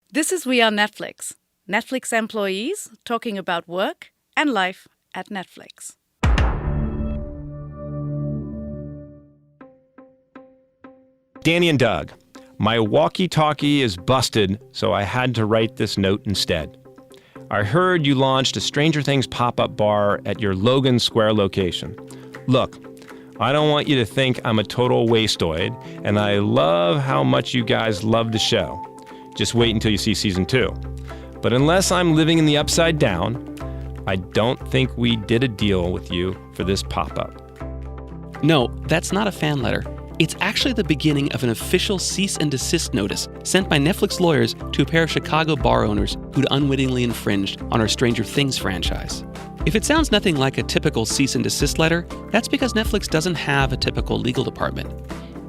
This is We Are Netflix. Netflix employees talking about work and life at Netflix. Danny and Doug, my walkie-talkie is busted, so I had to write this note instead. I heard you launched a Stranger Things pop-up bar at your Logan Square location. Look, I don't want you to think I'm a total wasteoid, and I love how much you guys love the show. Just wait until you see season 2. But unless I'm living in the upside down, I don't think we did a deal with you for this pop-up. No, that's not a fan letter. It's actually the beginning of an official cease and desist notice sent by Netflix lawyers to a pair of Chicago bar owners who'd unwittingly infringed on our Stranger Things franchise. If it sounds nothing like a typical cease and desist letter, that's because Netflix doesn't have a typical legal department.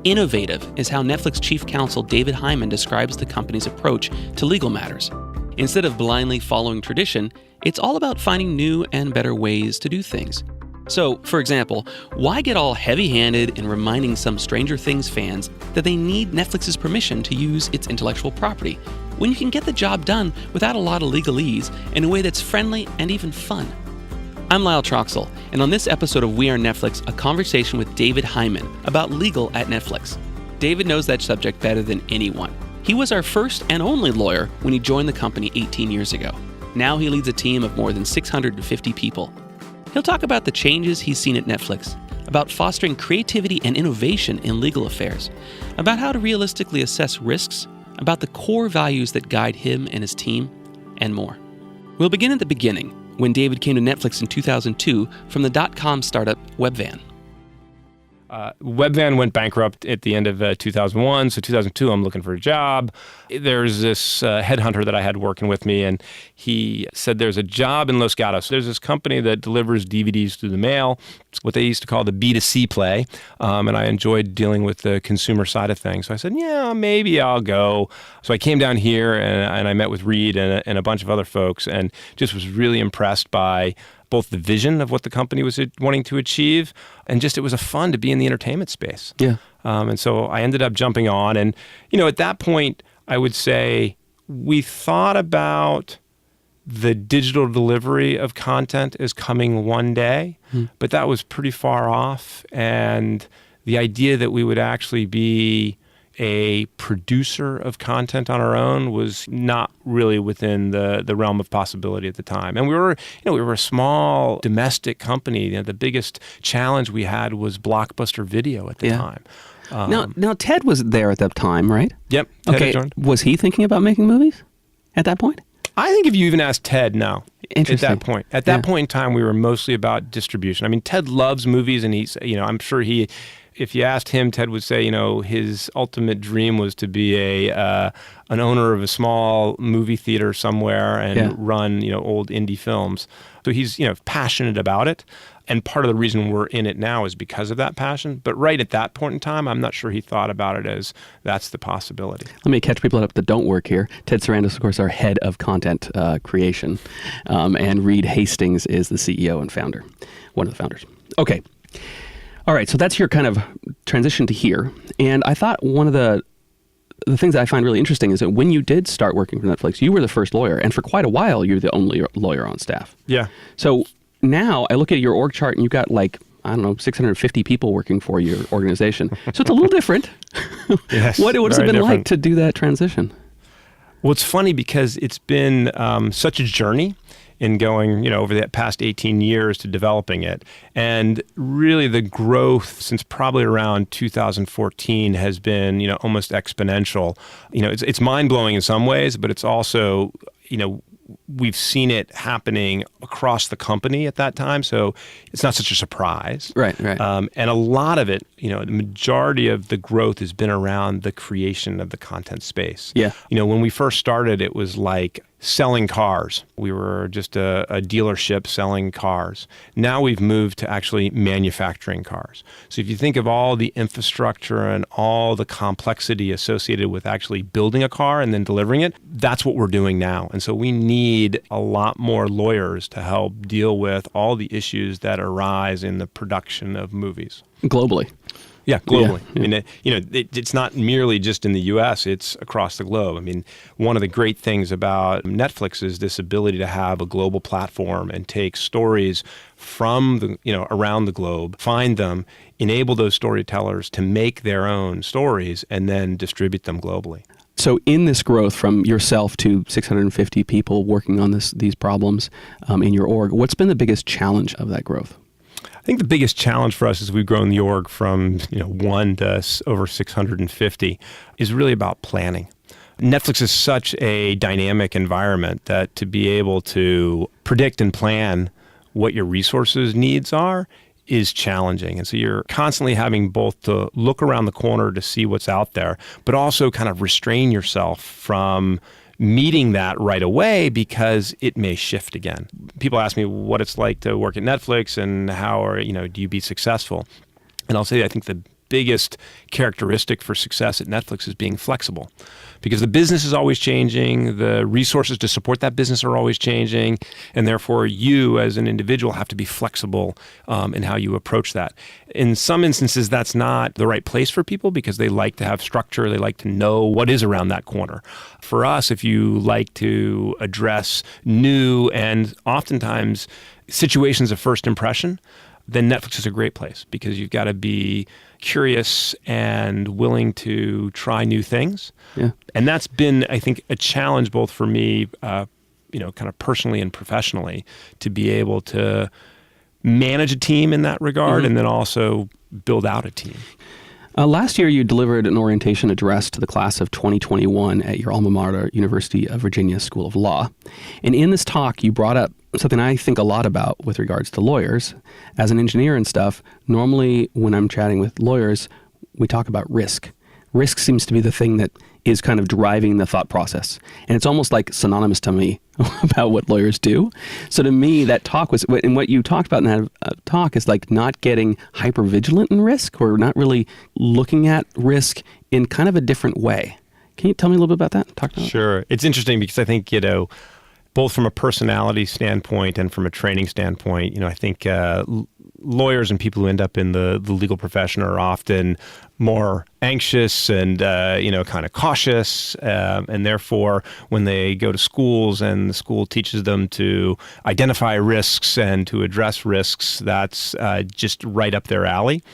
Innovative is how Netflix chief counsel David Hyman describes the company's approach to legal matters. Instead of blindly following tradition, it's all about finding new and better ways to do things. So, for example, why get all heavy-handed in reminding some Stranger Things fans that they need Netflix's permission to use its intellectual property, when you can get the job done without a lot of legalese in a way that's friendly and even fun? I'm Lyle Troxell, and on this episode of We Are Netflix, a conversation with David Hyman about legal at Netflix. David knows that subject better than anyone. He was our first and only lawyer when he joined the company 18 years ago. Now he leads a team of more than 650 people. He'll talk about the changes he's seen at Netflix, about fostering creativity and innovation in legal affairs, about how to realistically assess risks, about the core values that guide him and his team, and more. We'll begin at the beginning, when David came to Netflix in 2002 from the dot-com startup Webvan. Webvan went bankrupt at the end of 2001, so 2002 I'm looking for a job. There's this headhunter that I had working with me, and he said there's a job in Los Gatos. There's this company that delivers DVDs through the mail. It's what they used to call the B2C play, and I enjoyed dealing with the consumer side of things. So I said, yeah, maybe I'll go. So I came down here, and I met with Reed and a bunch of other folks, and just was really impressed by both the vision of what the company was wanting to achieve, and just it was a fun to be in the entertainment space. Yeah. And so I ended up jumping on. And, at that point, I would say we thought about the digital delivery of content as coming one day, but that was pretty far off. And the idea that we would actually be a producer of content on our own was not really within the realm of possibility at the time. And we were a small domestic company. The biggest challenge we had was Blockbuster Video at the time. Now Ted was there at that time, right? Yep. Ted okay. had joined. Was he thinking about making movies at that point? I think if you even asked Ted, no. Interesting. At that point. At that point in time, we were mostly about distribution. I mean, Ted loves movies, and he's, I'm sure if you asked him, Ted would say, his ultimate dream was to be an owner of a small movie theater somewhere and run, old indie films. So he's, passionate about it. And part of the reason we're in it now is because of that passion. But right at that point in time, I'm not sure he thought about it as that's the possibility. Let me catch people up that don't work here. Ted Sarandos, of course, our head of content creation. And Reed Hastings is the CEO and founder, one of the founders. Okay. All right, so that's your kind of transition to here. And I thought one of the things that I find really interesting is that when you did start working for Netflix, you were the first lawyer. And for quite a while, you were the only lawyer on staff. Yeah. So now I look at your org chart and you've got 650 people working for your organization. So it's a little different. Yes, what has it been like to do that transition? Well, it's funny because it's been such a journey in going, over that past 18 years to developing it. And really the growth since probably around 2014 has been, almost exponential. It's mind-blowing in some ways, but it's also, we've seen it happening across the company at that time, so it's not such a surprise. Right. And a lot of it, the majority of the growth has been around the creation of the content space. Yeah. When we first started, it was like selling cars. We were just a dealership selling cars. Now we've moved to actually manufacturing cars. So if you think of all the infrastructure and all the complexity associated with actually building a car and then delivering it, that's what we're doing now. And so we need a lot more lawyers to help deal with all the issues that arise in the production of movies. Globally. Yeah, globally. Yeah. I mean, it's not merely just in the U.S., it's across the globe. I mean, one of the great things about Netflix is this ability to have a global platform and take stories from around the globe, find them, enable those storytellers to make their own stories, and then distribute them globally. So in this growth from yourself to 650 people working on these problems in your org, what's been the biggest challenge of that growth? I think the biggest challenge for us as we've grown the org from 1 to over 650 is really about planning. Netflix is such a dynamic environment that to be able to predict and plan what your resources needs are is challenging. And so you're constantly having both to look around the corner to see what's out there, but also kind of restrain yourself from meeting that right away because it may shift again. People ask me what it's like to work at Netflix and how do you be successful? And I'll say I think the biggest characteristic for success at Netflix is being flexible, because the business is always changing, the resources to support that business are always changing, and therefore you as an individual have to be flexible in how you approach that. In some instances, that's not the right place for people because they like to have structure, they like to know what is around that corner. For us, if you like to address new and oftentimes situations of first impression, then Netflix is a great place because you've got to be curious and willing to try new things. Yeah. And that's been, I think, a challenge both for me, kind of personally and professionally, to be able to manage a team in that regard and then also build out a team. Last year, you delivered an orientation address to the class of 2021 at your alma mater, University of Virginia School of Law. And in this talk, you brought up something I think a lot about with regards to lawyers. As an engineer and stuff, normally when I'm chatting with lawyers, we talk about risk. Risk seems to be the thing that is kind of driving the thought process. And it's almost like synonymous to me about what lawyers do. So to me, that talk was, and what you talked about in that talk is like not getting hypervigilant in risk or not really looking at risk in kind of a different way. Can you tell me a little bit about that? Talk about Sure. It's interesting because I think, both from a personality standpoint and from a training standpoint, I think lawyers and people who end up in the legal profession are often more anxious and, kind of cautious. And therefore, when they go to schools and the school teaches them to identify risks and to address risks, that's just right up their alley.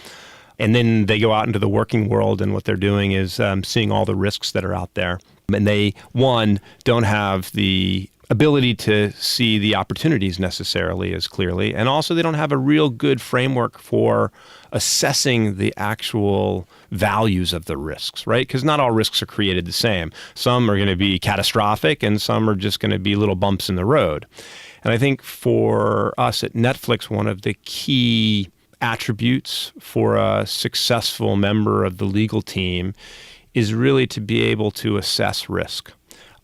And then they go out into the working world and what they're doing is seeing all the risks that are out there. And they, one, don't have the ability to see the opportunities necessarily as clearly. And also they don't have a real good framework for assessing the actual values of the risks, right? Because not all risks are created the same. Some are going to be catastrophic and some are just going to be little bumps in the road. And I think for us at Netflix, one of the key attributes for a successful member of the legal team is really to be able to assess risk.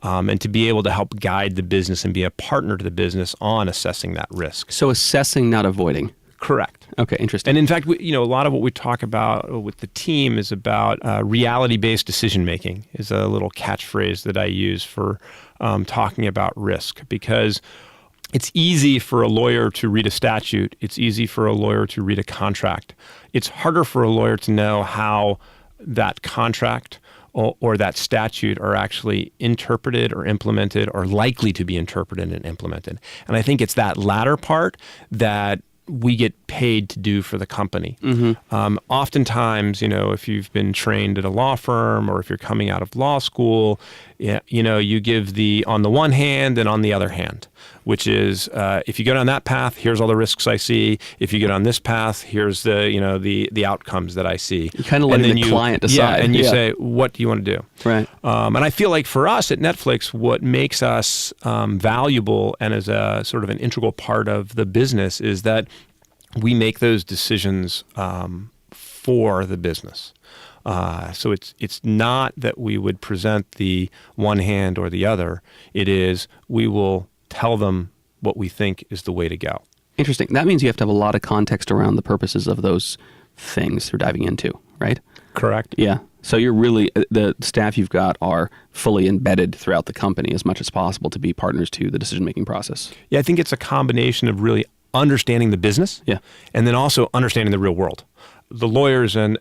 And to be able to help guide the business and be a partner to the business on assessing that risk. So assessing, not avoiding. Correct. Okay, interesting. And in fact, a lot of what we talk about with the team is about reality-based decision-making is a little catchphrase that I use for talking about risk, because it's easy for a lawyer to read a statute. It's easy for a lawyer to read a contract. It's harder for a lawyer to know how that contract or that statute are actually interpreted or implemented or likely to be interpreted and implemented. And I think it's that latter part that we get paid to do for the company. Oftentimes, if you've been trained at a law firm or if you're coming out of law school, you give the on the one hand and on the other hand, which is if you go down that path, here's all the risks I see. If you get on this path, here's the outcomes that I see. You kind of letting the client decide. Yeah, and you say, what do you want to do? Right. And I feel like for us at Netflix, what makes us valuable and is a sort of an integral part of the business is that we make those decisions for the business. So it's not that we would present the one hand or the other. It is we will tell them what we think is the way to go. Interesting. That means you have to have a lot of context around the purposes of those things you're diving into, right? Correct. Yeah. So you're really, the staff you've got are fully embedded throughout the company as much as possible to be partners to the decision-making process. Yeah, I think it's a combination of really understanding the business and then also understanding the real world. the lawyers and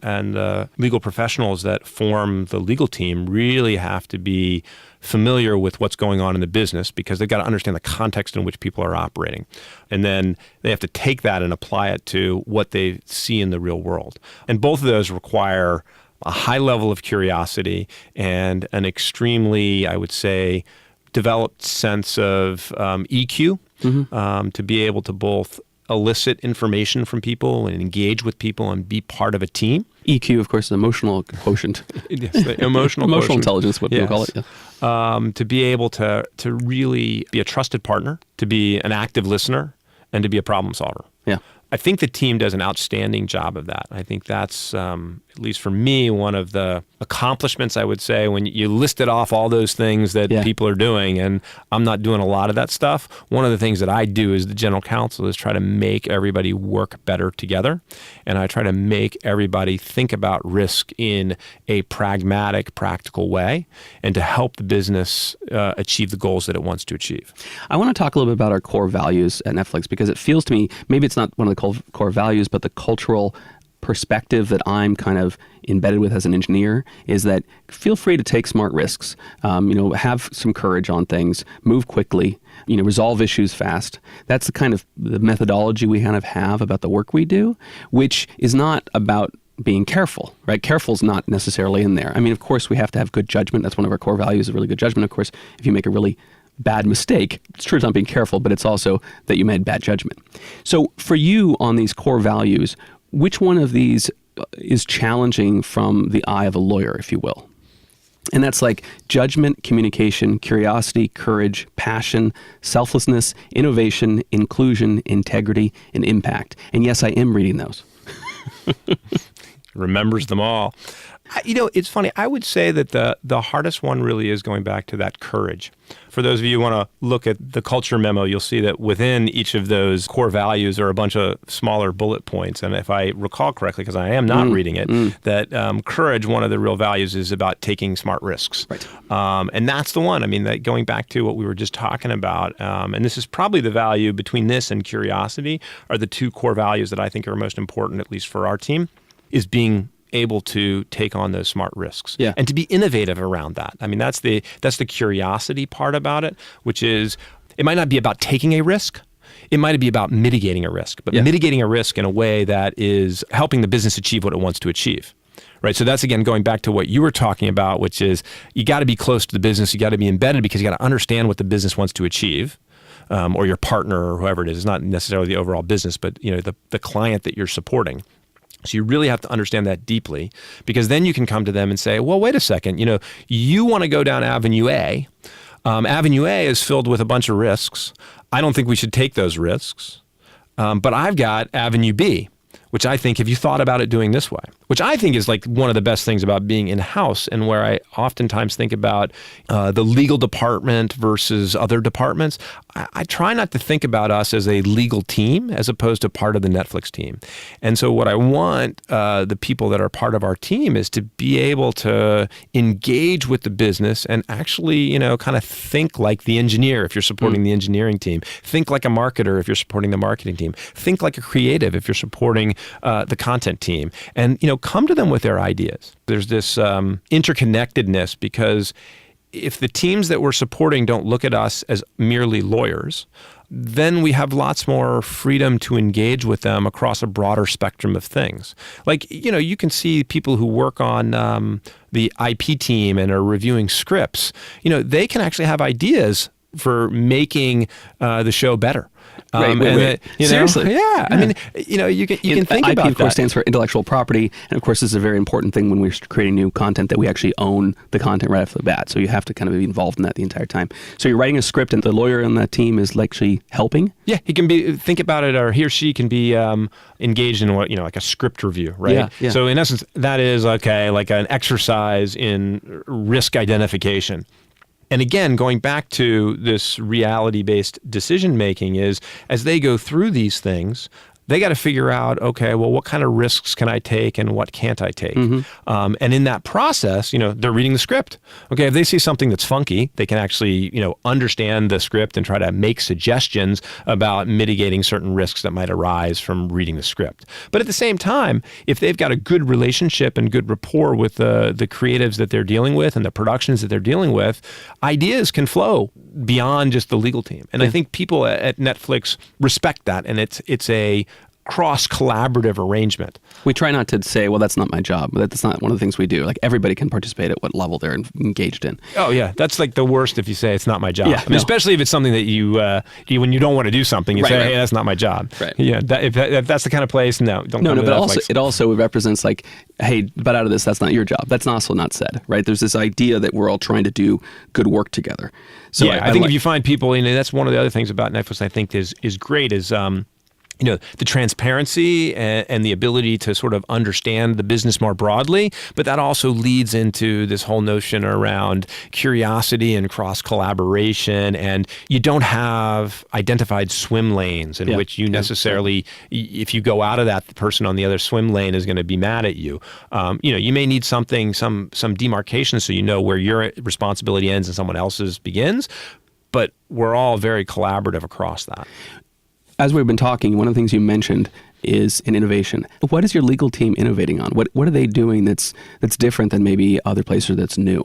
legal professionals that form the legal team really have to be familiar with what's going on in the business, because they've got to understand the context in which people are operating. And then they have to take that and apply it to what they see in the real world. And both of those require a high level of curiosity and an extremely, I would say, developed sense of EQ, to be able to both elicit information from people and engage with people and be part of a team. EQ, of course, is emotional quotient. Yes, the emotional Emotional intelligence, what we call it. Yeah. To be able to really be a trusted partner, to be an active listener, and to be a problem solver. Yeah. I think the team does an outstanding job of that. I think that's, at least for me, one of the accomplishments, I would say, when you listed off all those things that people are doing, and I'm not doing a lot of that stuff. One of the things that I do as the general counsel is try to make everybody work better together. And I try to make everybody think about risk in a pragmatic, practical way, and to help the business achieve the goals that it wants to achieve. I want to talk a little bit about our core values at Netflix, because it feels to me, maybe it's not one of the core values, but the cultural perspective that I'm kind of embedded with as an engineer is that feel free to take smart risks, have some courage on things, move quickly, resolve issues fast. That's the kind of the methodology we kind of have about the work we do, which is not about being careful, right? Careful is not necessarily in there. I mean, of course, we have to have good judgment. That's one of our core values, a really good judgment. Of course, if you make a really bad mistake, it's true it's not being careful, but it's also that you made bad judgment. So for you on these core values, which one of these is challenging from the eye of a lawyer, if you will? And that's like judgment, communication, curiosity, courage, passion, selflessness, innovation, inclusion, integrity, and impact. And yes, I am reading those. Remembers them all. It's funny. I would say that the hardest one really is going back to that courage. For those of you who want to look at the culture memo, you'll see that within each of those core values are a bunch of smaller bullet points. And if I recall correctly, because I am not reading it, that courage, one of the real values, is about taking smart risks. Right. And that's the one. I mean, that going back to what we were just talking about, and this is probably the value between this and curiosity, are the two core values that I think are most important, at least for our team, is being able to take on those smart risks and to be innovative around that. I mean, that's the curiosity part about it, which is, it might not be about taking a risk. It might be about mitigating a risk, but mitigating a risk in a way that is helping the business achieve what it wants to achieve. Right. So that's, again, going back to what you were talking about, which is you got to be close to the business. You got to be embedded, because you got to understand what the business wants to achieve. Or your partner or whoever it is. It's not necessarily the overall business, but the client that you're supporting. So you really have to understand that deeply, because then you can come to them and say, well, wait a second, you want to go down Avenue A. Avenue A is filled with a bunch of risks. I don't think we should take those risks. But I've got Avenue B, which I think, have you thought about it doing this way? Which I think is like one of the best things about being in-house, and where I oftentimes think about the legal department versus other departments. I try not to think about us as a legal team as opposed to part of the Netflix team. And so what I want the people that are part of our team is to be able to engage with the business and actually, kind of think like the engineer if you're supporting the engineering team. Think like a marketer if you're supporting the marketing team. Think like a creative if you're supporting the content team. And, come to them with their ideas. There's this interconnectedness, because if the teams that we're supporting don't look at us as merely lawyers, then we have lots more freedom to engage with them across a broader spectrum of things. Like, you can see people who work on the IP team and are reviewing scripts, they can actually have ideas for making the show better. Wait. Seriously? Yeah. I mean, you can think IP, about that. Of course, stands for intellectual property. And of course, this is a very important thing when we're creating new content, that we actually own the content right off the bat. So you have to kind of be involved in that the entire time. So you're writing a script, and the lawyer on that team is actually helping? Yeah, he can think about it, or he or she can be engaged in what, like a script review, right? Yeah. So in essence, that is, like an exercise in risk identification. And again, going back to this reality-based decision-making is, as they go through these things, they got to figure out, okay, well, what kind of risks can I take and what can't I take? And in that process, they're reading the script. Okay, if they see something that's funky, they can actually, understand the script and try to make suggestions about mitigating certain risks that might arise from reading the script. But at the same time, if they've got a good relationship and good rapport with the creatives that they're dealing with and the productions that they're dealing with, ideas can flow beyond just the legal team. And I think people at Netflix respect that, and it's a cross-collaborative arrangement. We try not to say, well, that's not my job. That's not one of the things we do. Like, everybody can participate at what level they're engaged in. Oh, yeah. That's like the worst if you say it's not my job. Yeah, especially if it's something that you when you don't want to do something, you say, hey, that's not my job. Right. Yeah, if that's the kind of place, don't come to Netflix. It also represents like, hey, but out of this, that's not your job. That's also not said, right? There's this idea that we're all trying to do good work together. So yeah, I think if you find people, that's one of the other things about Netflix I think is great is the transparency and the ability to sort of understand the business more broadly, but that also leads into this whole notion around curiosity and cross-collaboration, and you don't have identified swim lanes in which you necessarily, if you go out of that, the person on the other swim lane is going to be mad at you. You may need some demarcation so you know where your responsibility ends and someone else's begins, but we're all very collaborative across that. As we've been talking, one of the things you mentioned is an innovation. What is your legal team innovating on? What are they doing that's different than maybe other places that's new?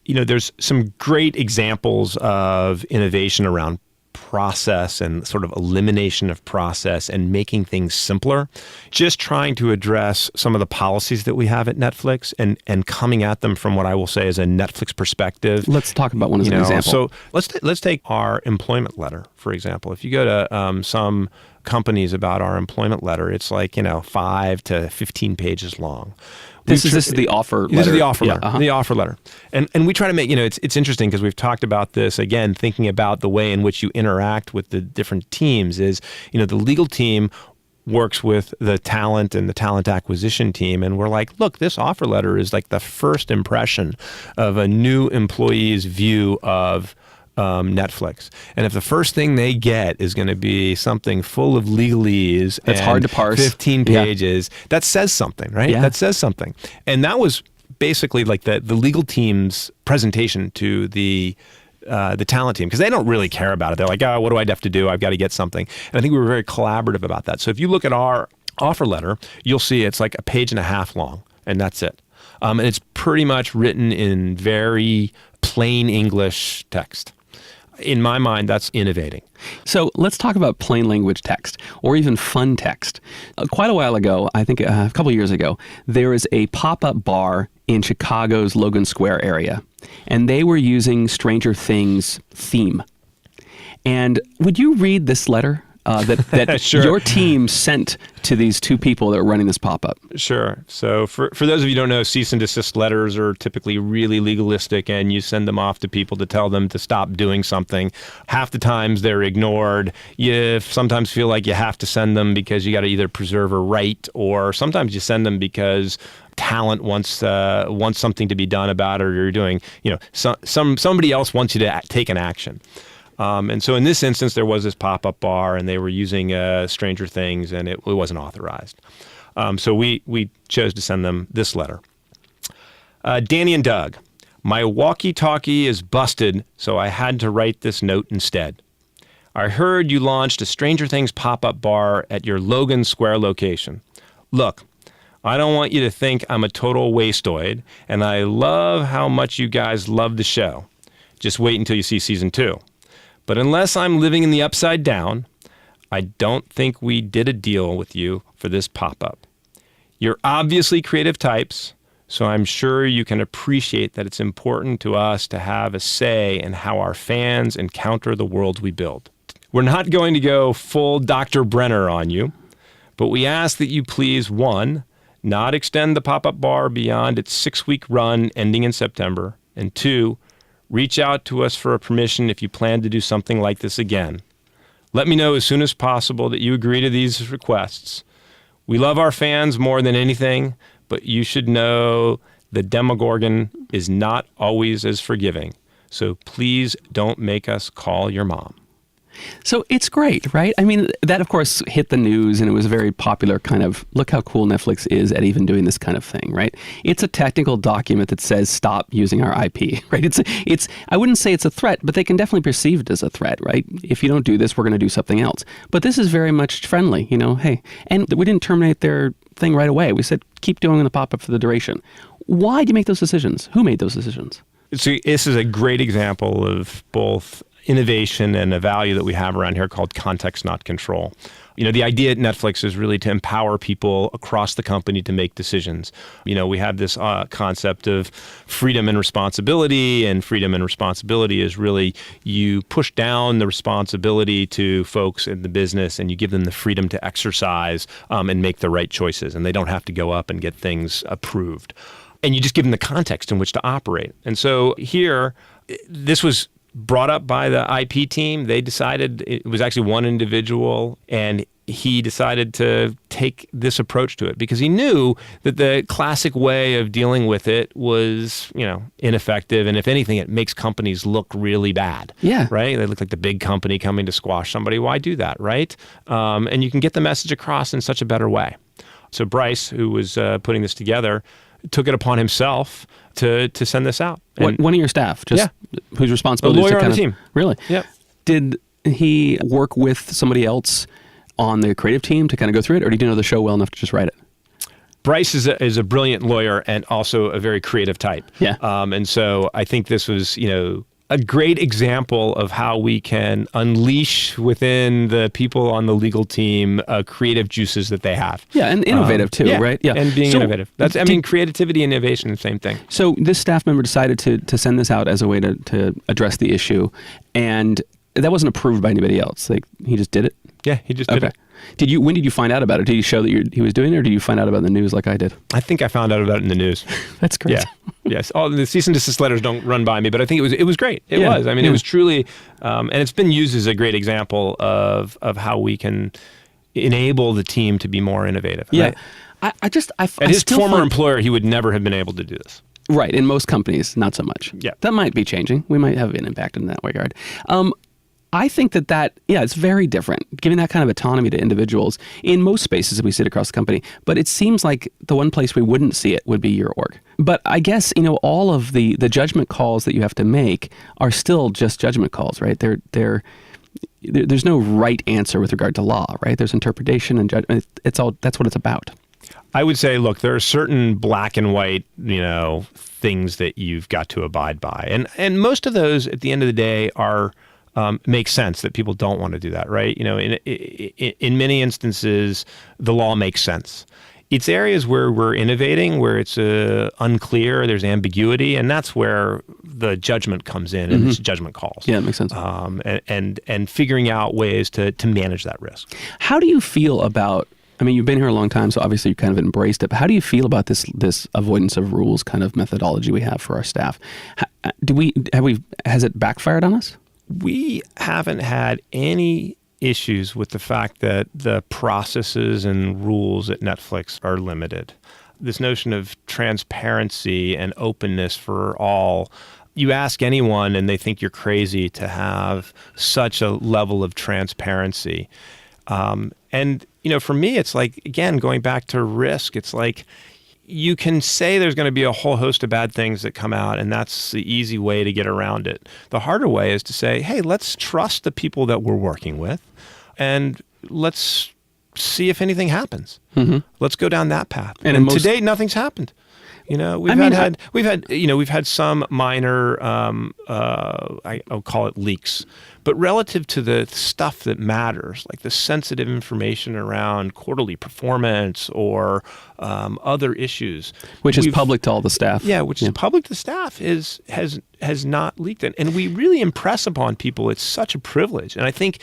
There's some great examples of innovation around process and sort of elimination of process and making things simpler. Just trying to address some of the policies that we have at Netflix and coming at them from what I will say is a Netflix perspective. Let's talk about one as an example. So let's take our employment letter, for example. If you go to some companies about our employment letter, it's like 5 to 15 pages long. This is the offer letter. This is the offer letter. The offer letter. And we try to make, it's interesting because we've talked about this, again, thinking about the way in which you interact with the different teams is, the legal team works with the talent and the talent acquisition team. And we're like, look, this offer letter is like the first impression of a new employee's view of Netflix. And if the first thing they get is going to be something full of legalese that's hard to parse, 15 pages, that says something, right? Yeah. That says something. And that was basically like the legal team's presentation to the talent team, because they don't really care about it. They're like, what do I have to do? I've got to get something. And I think we were very collaborative about that. So if you look at our offer letter, you'll see it's like a page and a half long, and that's it. And it's pretty much written in very plain English text. In my mind, that's innovating. So let's talk about plain language text or even fun text. Quite a while ago, I think a couple of years ago, there was a pop-up bar in Chicago's Logan Square area, and they were using Stranger Things theme. And would you read this letter that Sure. your team sent to these two people that were running this pop-up? Sure. So for those of you who don't know, cease and desist letters are typically really legalistic, and you send them off to people to tell them to stop doing something. Half the times they're ignored. You sometimes feel like you have to send them because you got to either preserve a right, or sometimes you send them because talent wants something to be done about it, or you're doing, somebody else wants you to take an action. And so in this instance, there was this pop-up bar, and they were using Stranger Things, and it wasn't authorized. So we chose to send them this letter. Danny and Doug, my walkie-talkie is busted, so I had to write this note instead. I heard you launched a Stranger Things pop-up bar at your Logan Square location. Look, I don't want you to think I'm a total wasteoid, and I love how much you guys love the show. Just wait until you see season 2. But unless I'm living in the upside down, I don't think we did a deal with you for this pop-up. You're obviously creative types, so I'm sure you can appreciate that it's important to us to have a say in how our fans encounter the world we build. We're not going to go full Dr. Brenner on you, but we ask that you please, 1, not extend the pop-up bar beyond its 6-week run ending in September, and 2, reach out to us for a permission if you plan to do something like this again. Let me know as soon as possible that you agree to these requests. We love our fans more than anything, but you should know the Demogorgon is not always as forgiving. So please don't make us call your mom. So it's great, right? I mean, that of course hit the news, and it was a very popular kind of, look how cool Netflix is at even doing this kind of thing, right? It's a technical document that says stop using our IP, right? It's I wouldn't say it's a threat, but they can definitely perceive it as a threat, right? If you don't do this, we're going to do something else. But this is very much friendly, hey. And we didn't terminate their thing right away. We said, keep doing the pop-up for the duration. Why do you make those decisions? Who made those decisions? So this is a great example of both innovation and a value that we have around here called context, not control. The idea at Netflix is really to empower people across the company to make decisions. We have this concept of freedom and responsibility, and freedom and responsibility is really you push down the responsibility to folks in the business and you give them the freedom to exercise and make the right choices, and they don't have to go up and get things approved. And you just give them the context in which to operate. And so here, this was brought up by the IP team. They decided, it was actually one individual, and he decided to take this approach to it because he knew that the classic way of dealing with it was, ineffective. And if anything, it makes companies look really bad. Yeah. Right? They look like the big company coming to squash somebody. Why do that, right? And you can get the message across in such a better way. So Bryce, who was putting this together, took it upon himself to send this out. And One of your staff, whose a responsibility is lawyer to on kind the of, team. Really? Yep. Did he work with somebody else on the creative team to kind of go through it, or did he know the show well enough to just write it? Bryce is a brilliant lawyer and also a very creative type. Yeah. And so I think this was, a great example of how we can unleash within the people on the legal team creative juices that they have. Yeah, and innovative too, right? Yeah, and being innovative. That's creativity and innovation, the same thing. So this staff member decided to send this out as a way to address the issue, and that wasn't approved by anybody else. He just did it? Yeah, he just did it. When did you find out about it? Did he show that he was doing it, or did you find out about it in the news like I did? I think I found out about it in the news. That's great. Yeah. Yes. All the cease and desist letters don't run by me, but I think it was great. It was. I mean, it was truly, and it's been used as a great example of how we can enable the team to be more innovative. Yeah. Right? At his former employer, he would never have been able to do this. Right. In most companies, not so much. Yeah. That might be changing. We might have an impact in that regard. I think that it's very different, giving that kind of autonomy to individuals in most spaces that we sit across the company. But it seems like the one place we wouldn't see it would be your org. But I guess, all of the judgment calls that you have to make are still just judgment calls, right? There's no right answer with regard to law, right? There's interpretation and judgment. That's what it's about. I would say, look, there are certain black and white, things that you've got to abide by. And most of those at the end of the day are makes sense that people don't want to do that, right? In many instances, the law makes sense. It's areas where we're innovating, where it's unclear, there's ambiguity, and that's where the judgment comes in, and it's judgment calls. Yeah, that makes sense. And figuring out ways to manage that risk. How do you feel about? I mean, you've been here a long time, so obviously you kind of embraced it. But how do you feel about this avoidance of rules kind of methodology we have for our staff? Has it backfired on us? We haven't had any issues with the fact that the processes and rules at Netflix are limited. This notion of transparency and openness for all, you ask anyone and they think you're crazy to have such a level of transparency. And, for me, it's like, again, going back to risk, it's like, you can say there's going to be a whole host of bad things that come out, and that's the easy way to get around it. The harder way is to say, hey, let's trust the people that we're working with, and let's see if anything happens. Mm-hmm. Let's go down that path. And to date, nothing's happened. We've had some minor, I'll call it leaks, but relative to the stuff that matters, like the sensitive information around quarterly performance or other issues, which is public to all the staff. Yeah, which is public to the staff, has not leaked it, and we really impress upon people. It's such a privilege, and I think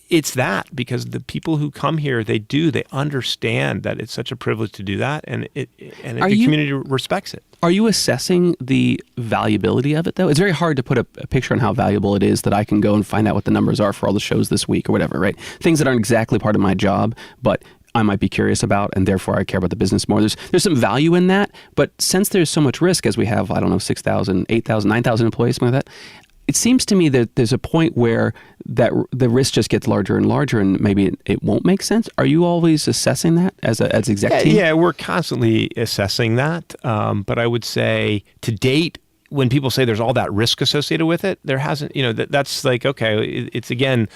it's that because the people who come here, they understand that it's such a privilege to do that, and the community respects it. Are you assessing the valuability of it, though? It's very hard to put a picture on how valuable it is that I can go and find out what the numbers are for all the shows this week or whatever, right? Things that aren't exactly part of my job, but I might be curious about, and therefore I care about the business more. There's some value in that, but since there's so much risk, as we have, 6,000, 8,000, 9,000 employees, something like that, it seems to me that there's a point where that the risk just gets larger and larger, and maybe it won't make sense. Are you always assessing that as exec team? Yeah, we're constantly assessing that. But I would say to date, when people say there's all that risk associated with it, there hasn't, that's like, okay, it's again,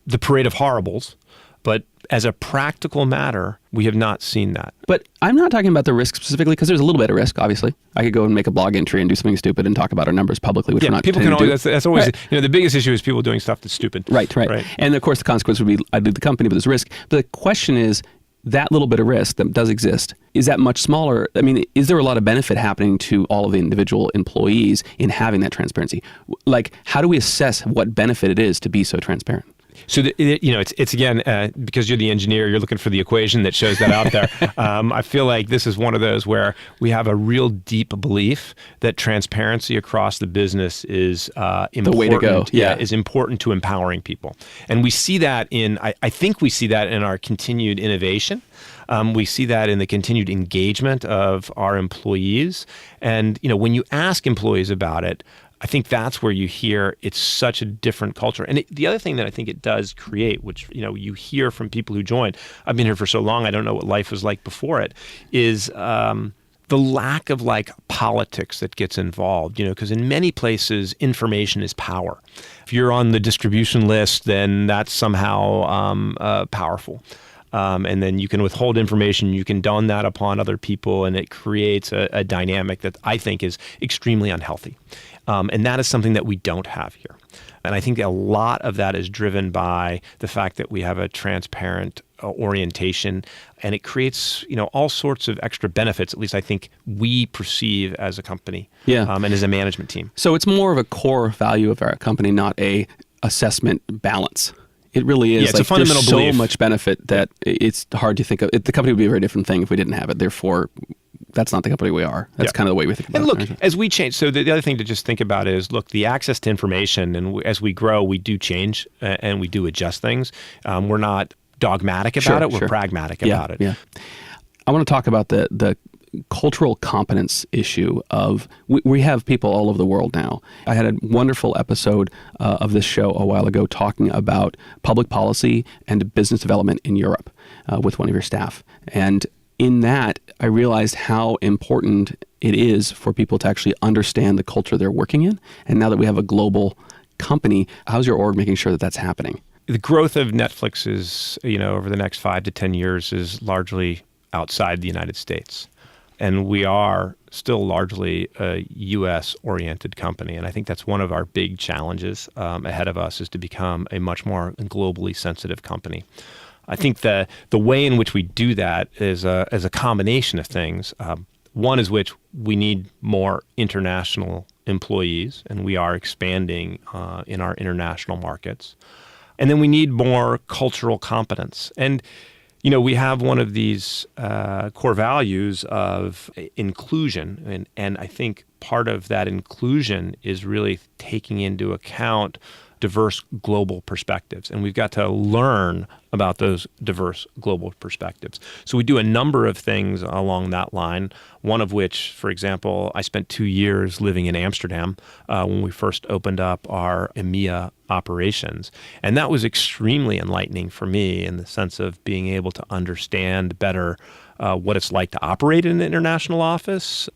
the parade of horribles. But as a practical matter, we have not seen that. But I'm not talking about the risk specifically, because there's a little bit of risk, obviously. I could go and make a blog entry and do something stupid and talk about our numbers publicly, which we're not people can always, that's always, right. The biggest issue is people doing stuff that's stupid. Right. And of course, the consequence would be I did the company, but there's risk. The question is, that little bit of risk that does exist, is that much smaller? I mean, is there a lot of benefit happening to all of the individual employees in having that transparency? Like, how do we assess what benefit it is to be so transparent? So, it's again, because you're the engineer, you're looking for the equation that shows that out there. I feel like this is one of those where we have a real deep belief that transparency across the business is important. The way to go. Yeah. Is important to empowering people. And we see that I think we see that in our continued innovation. We see that in the continued engagement of our employees. And, when you ask employees about it, I think that's where you hear it's such a different culture. And the other thing that I think it does create, which, you hear from people who join, I've been here for so long, I don't know what life was like before it, is the lack of politics that gets involved, because in many places, information is power. If you're on the distribution list, then that's somehow powerful. And then you can withhold information, you can don that upon other people, and it creates a dynamic that I think is extremely unhealthy. And that is something that we don't have here. And I think a lot of that is driven by the fact that we have a transparent orientation, and it creates, all sorts of extra benefits, at least I think we perceive as a company and as a management team. So it's more of a core value of our company, not a assessment balance. It really is. Yeah, it's a fundamental there's belief. So much benefit that it's hard to think of. The company would be a very different thing if we didn't have it. Therefore, that's not the company we are. That's kind of the way we think about it. And look, as we change, so the other thing to just think about is, look, the access to information, and as we grow, we do change and we do adjust things. We're not dogmatic about it. We're pragmatic about it. Yeah. I want to talk about the cultural competence issue of, we have people all over the world now. I had a wonderful episode of this show a while ago talking about public policy and business development in Europe with one of your staff. And in that, I realized how important it is for people to actually understand the culture they're working in. And now that we have a global company, how's your org making sure that that's happening? The growth of Netflix is, over the next 5 to 10 years is largely outside the United States. And we are still largely a U.S.-oriented company. And I think that's one of our big challenges ahead of us, is to become a much more globally sensitive company. I think the way in which we do that is a combination of things. One is which we need more international employees, and we are expanding in our international markets. And then we need more cultural competence. And we have one of these core values of inclusion, and I think part of that inclusion is really taking into account diverse global perspectives, and we've got to learn about those diverse global perspectives. So we do a number of things along that line, one of which, for example, I spent 2 years living in Amsterdam when we first opened up our EMEA operations. And that was extremely enlightening for me in the sense of being able to understand better what it's like to operate in an international office,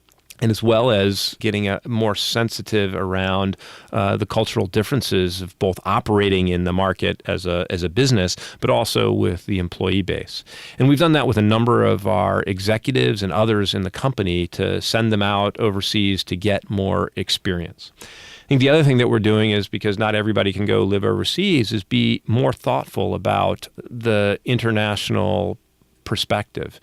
and as well as getting more sensitive around the cultural differences of both operating in the market as a business, but also with the employee base. And we've done that with a number of our executives and others in the company to send them out overseas to get more experience. I think the other thing that we're doing is, because not everybody can go live overseas, is be more thoughtful about the international perspective.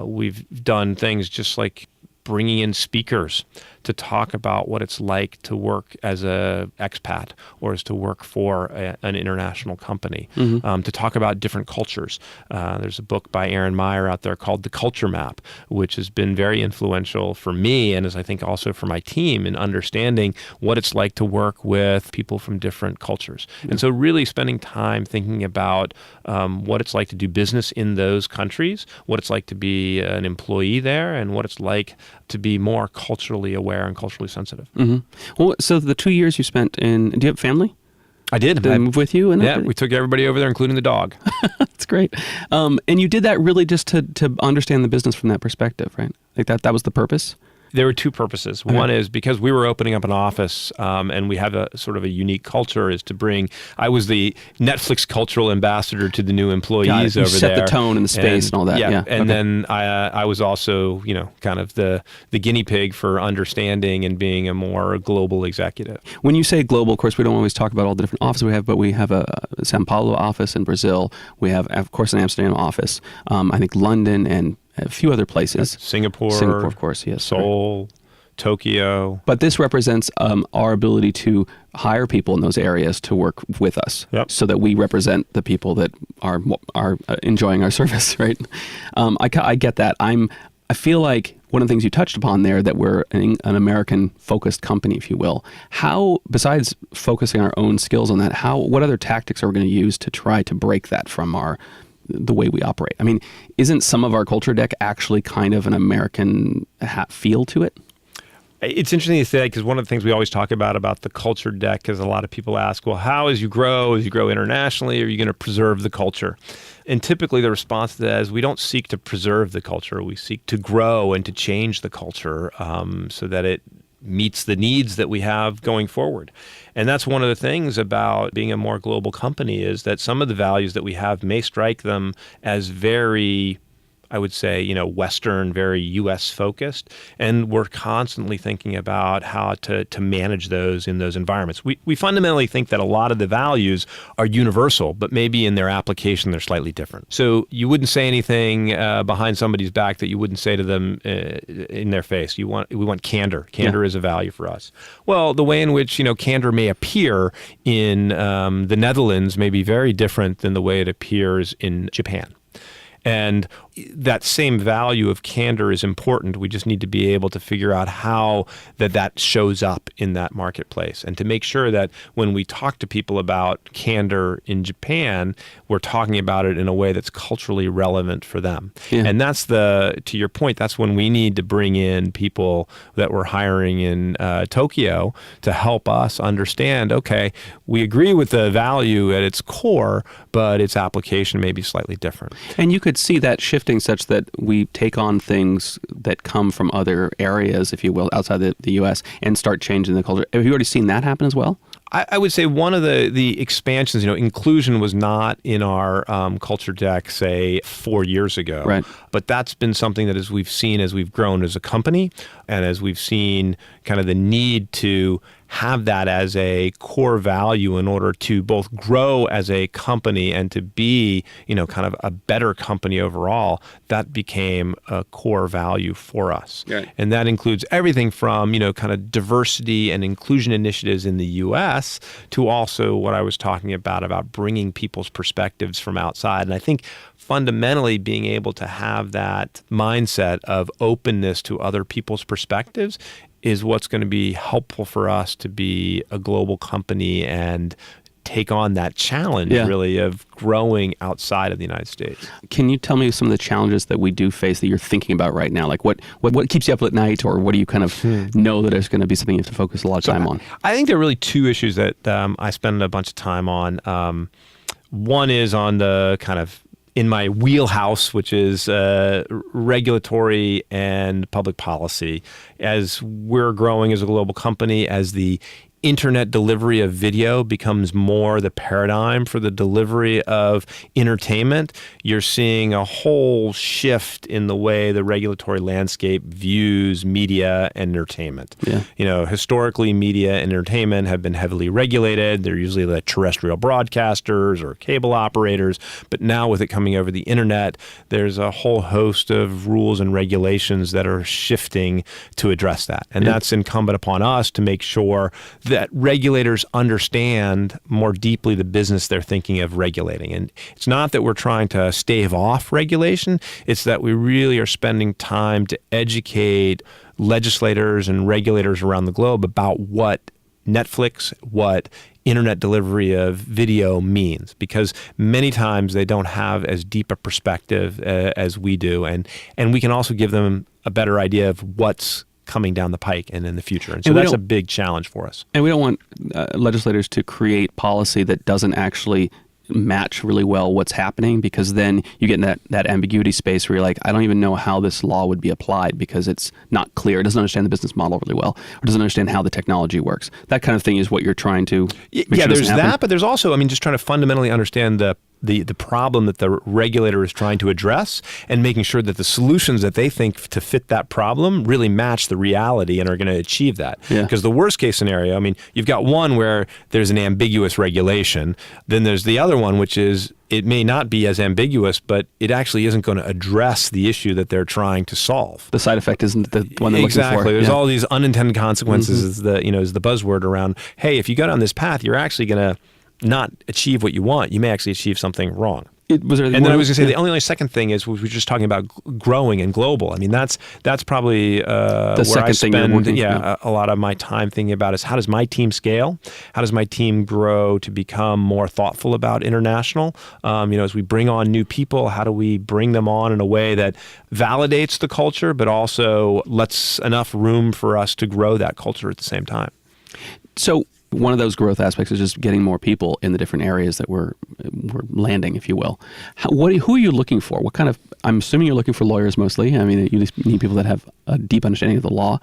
We've done things just like bringing in speakers to talk about what it's like to work as a expat or as to work for an international company, to talk about different cultures. There's a book by Aaron Meyer out there called The Culture Map, which has been very influential for me, and as I think also for my team, in understanding what it's like to work with people from different cultures. And so really spending time thinking about what it's like to do business in those countries, what it's like to be an employee there, and what it's like to be more culturally aware and culturally sensitive. Well, so the 2 years you spent do you have family? I did. Did they move with you? Yeah, we took everybody over there, including the dog. That's great. And you did that really just to understand the business from that perspective, right? Like that was the purpose? There were two purposes. One is because we were opening up an office and we have a sort of a unique culture is to bring, I was the Netflix cultural ambassador to the new employees over there. You set the tone and the space and all that. Yeah. And then I was also, kind of the guinea pig for understanding and being a more global executive. When you say global, of course, we don't always talk about all the different offices we have, but we have a Sao Paulo office in Brazil. We have, of course, an Amsterdam office. I think London and a few other places. Singapore, of course, yes. Seoul, Tokyo. But this represents our ability to hire people in those areas to work with us, so that we represent the people that are enjoying our service, right? I get that. I feel like one of the things you touched upon there, that we're an American-focused company, if you will. How, besides focusing our own skills on that, what other tactics are we going to use to try to break that from the way we operate? I mean, isn't some of our culture deck actually kind of an American feel to it? It's interesting to say that, because one of the things we always talk about the culture deck is a lot of people ask, well, how as you grow internationally, are you going to preserve the culture? And typically the response to that is we don't seek to preserve the culture. We seek to grow and to change the culture so that it meets the needs that we have going forward. And that's one of the things about being a more global company, is that some of the values that we have may strike them as very, I would say, Western, very U.S. focused, and we're constantly thinking about how to manage those in those environments. We fundamentally think that a lot of the values are universal, but maybe in their application they're slightly different. So you wouldn't say anything behind somebody's back that you wouldn't say to them in their face. We want candor. Candor is a value for us. Well, the way in which candor may appear in the Netherlands may be very different than the way it appears in Japan. And that same value of candor is important. We just need to be able to figure out how that shows up in that marketplace, and to make sure that when we talk to people about candor in Japan, we're talking about it in a way that's culturally relevant for them. Yeah. And that's to your point, that's when we need to bring in people that we're hiring in Tokyo to help us understand, okay, we agree with the value at its core, but its application may be slightly different. And you could see that shifting such that we take on things that come from other areas, if you will, outside the U.S. and start changing the culture. Have you already seen that happen as well? I would say one of the expansions, inclusion was not in our culture deck, say, 4 years ago. Right. But that's been something that we've seen as we've grown as a company, and as we've seen kind of the need to have that as a core value in order to both grow as a company and to be, kind of a better company overall. That became a core value for us. Right. And that includes everything from, kind of diversity and inclusion initiatives in the U.S. to also what I was talking about bringing people's perspectives from outside. And I think fundamentally being able to have that mindset of openness to other people's perspectives is what's going to be helpful for us to be a global company and take on that challenge, really, of growing outside of the United States. Can you tell me some of the challenges that we do face that you're thinking about right now? Like what keeps you up at night, or what do you kind of know that there's going to be something you have to focus a lot of time on? I think there are really two issues that I spend a bunch of time on. One is on the kind of in my wheelhouse, which is regulatory and public policy. As we're growing as a global company, as the internet delivery of video becomes more the paradigm for the delivery of entertainment, you're seeing a whole shift in the way the regulatory landscape views media and entertainment. Yeah. Historically, media and entertainment have been heavily regulated. They're usually the terrestrial broadcasters or cable operators. But now with it coming over the internet, there's a whole host of rules and regulations that are shifting to address that. And that's incumbent upon us to make sure that regulators understand more deeply the business they're thinking of regulating. And it's not that we're trying to stave off regulation, it's that we really are spending time to educate legislators and regulators around the globe about what Netflix, what internet delivery of video means, because many times they don't have as deep a perspective as we do. And we can also give them a better idea of what's coming down the pike and in the future. And so And we that's a don't- big challenge for us. And we don't want legislators to create policy that doesn't actually match really well what's happening, because then you get in that ambiguity space where you're like, I don't even know how this law would be applied because it's not clear. It doesn't understand the business model really well, or doesn't understand how the technology works. That kind of thing is what you're trying to make sure Yeah, there's doesn't happen. that, but there's also, just trying to fundamentally understand the problem that the regulator is trying to address, and making sure that the solutions that they think to fit that problem really match the reality and are going to achieve that. Yeah. Because the worst case scenario, you've got one where there's an ambiguous regulation, then there's the other one, which is it may not be as ambiguous, but it actually isn't going to address the issue that they're trying to solve. The side effect isn't the one they're looking for. Exactly. There's Yeah. all these unintended consequences is the buzzword around, hey, if you go down this path, you're actually going to not achieve what you want. You may actually achieve something wrong. Was there And then I was going to say yeah. the only second thing is we were just talking about growing and global. That's probably where I second thing you're spend working through. a lot of my time thinking about is how does my team scale? How does my team grow to become more thoughtful about international? As we bring on new people, how do we bring them on in a way that validates the culture, but also lets enough room for us to grow that culture at the same time? So one of those growth aspects is just getting more people in the different areas that we're landing, if you will. Who are you looking for? What kind of? I'm assuming you're looking for lawyers mostly. You need people that have a deep understanding of the law.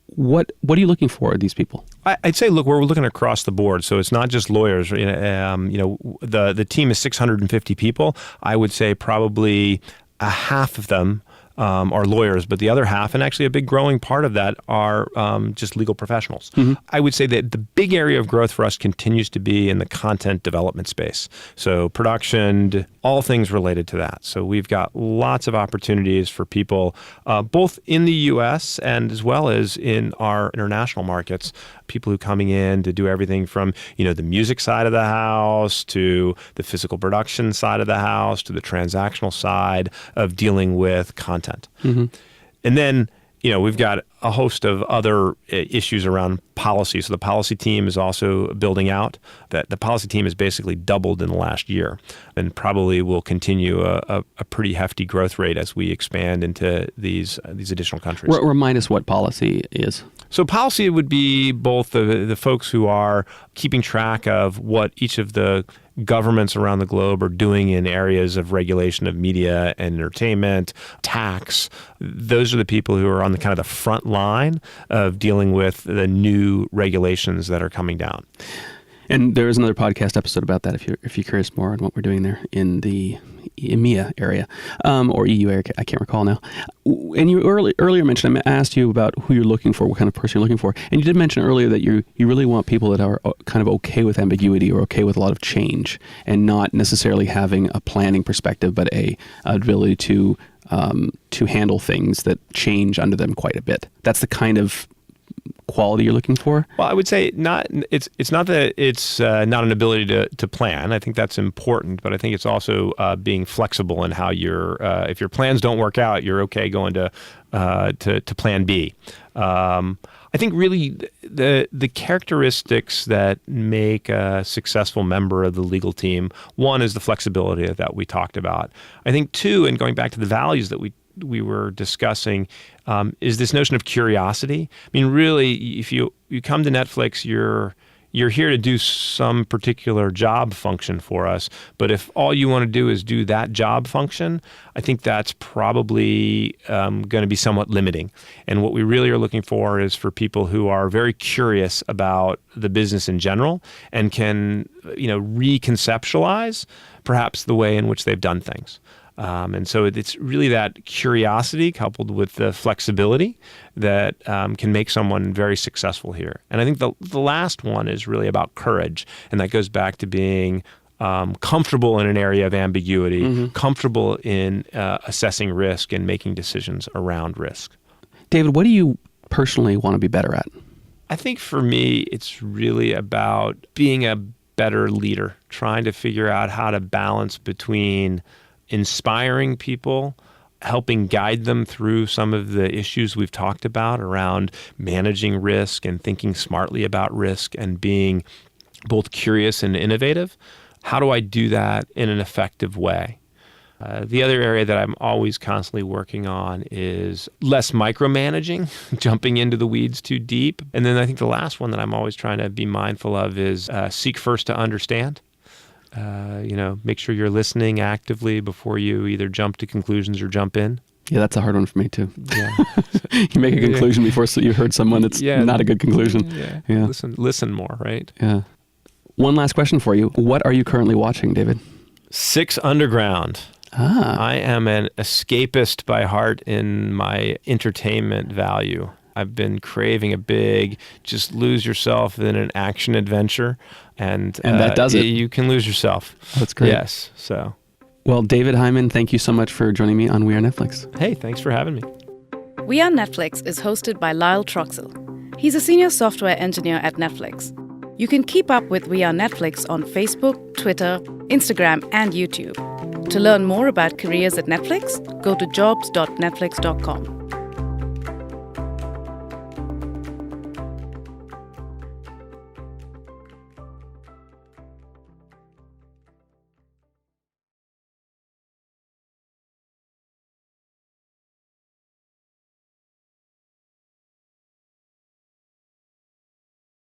What are you looking for, these people? I'd say, look, we're looking across the board. So it's not just lawyers. The team is 650 people. I would say probably a half of them are lawyers, but the other half, and actually a big growing part of that, are just legal professionals. I would say that the big area of growth for us continues to be in the content development space. So production, all things related to that. So we've got lots of opportunities for people, both in the U.S. and as well as in our international markets, people who are coming in to do everything from, the music side of the house to the physical production side of the house to the transactional side of dealing with content. And then, we've got a host of other issues around policy. So the policy team is also building out. That the policy team has basically doubled in the last year, and probably will continue a pretty hefty growth rate as we expand into these additional countries. Remind us what policy is. So policy would be both the folks who are keeping track of what each of the governments around the globe are doing in areas of regulation of media and entertainment, tax. Those are the people who are on the kind of the front line of dealing with the new regulations that are coming down. And there is another podcast episode about that if you're curious more on what we're doing there in the EMEA area or EU area. I can't recall now. And you earlier mentioned, I asked you about who you're looking for, what kind of person you're looking for. And you did mention earlier that you really want people that are kind of okay with ambiguity or okay with a lot of change, and not necessarily having a planning perspective, but a ability to handle things that change under them quite a bit. That's the kind of quality you're looking for? Well, I would say not. It's not that it's not an ability to plan. I think that's important, but I think it's also being flexible in how you're. If your plans don't work out, you're okay going to plan B. I think really the characteristics that make a successful member of the legal team, one is the flexibility that we talked about. I think two, and going back to the values that we were discussing, is this notion of curiosity. Really, if you come to Netflix, you're here to do some particular job function for us, but if all you want to do is do that job function, I think that's probably going to be somewhat limiting. And what we really are looking for is for people who are very curious about the business in general and can, reconceptualize perhaps the way in which they've done things. And so it's really that curiosity coupled with the flexibility that can make someone very successful here. And I think the last one is really about courage, and that goes back to being comfortable in an area of ambiguity, comfortable in assessing risk and making decisions around risk. David, what do you personally want to be better at? I think for me, it's really about being a better leader, trying to figure out how to balance between inspiring people, helping guide them through some of the issues we've talked about around managing risk and thinking smartly about risk and being both curious and innovative. How do I do that in an effective way? The other area that I'm always constantly working on is less micromanaging, jumping into the weeds too deep. And then I think the last one that I'm always trying to be mindful of is seek first to understand. Make sure you're listening actively before you either jump to conclusions or jump in. Yeah, that's a hard one for me too. Yeah. You make a conclusion before you heard someone that's not a good conclusion. Yeah. Listen more, right? Yeah. One last question for you. What are you currently watching, David? 6 Underground. I am an escapist by heart in my entertainment value. I've been craving a big, just lose yourself in an action adventure. And that does it. You can lose yourself. That's great. Yes. So. Well, David Hyman, thank you so much for joining me on We Are Netflix. Hey, thanks for having me. We Are Netflix is hosted by Lyle Troxell. He's a senior software engineer at Netflix. You can keep up with We Are Netflix on Facebook, Twitter, Instagram, and YouTube. To learn more about careers at Netflix, go to jobs.netflix.com.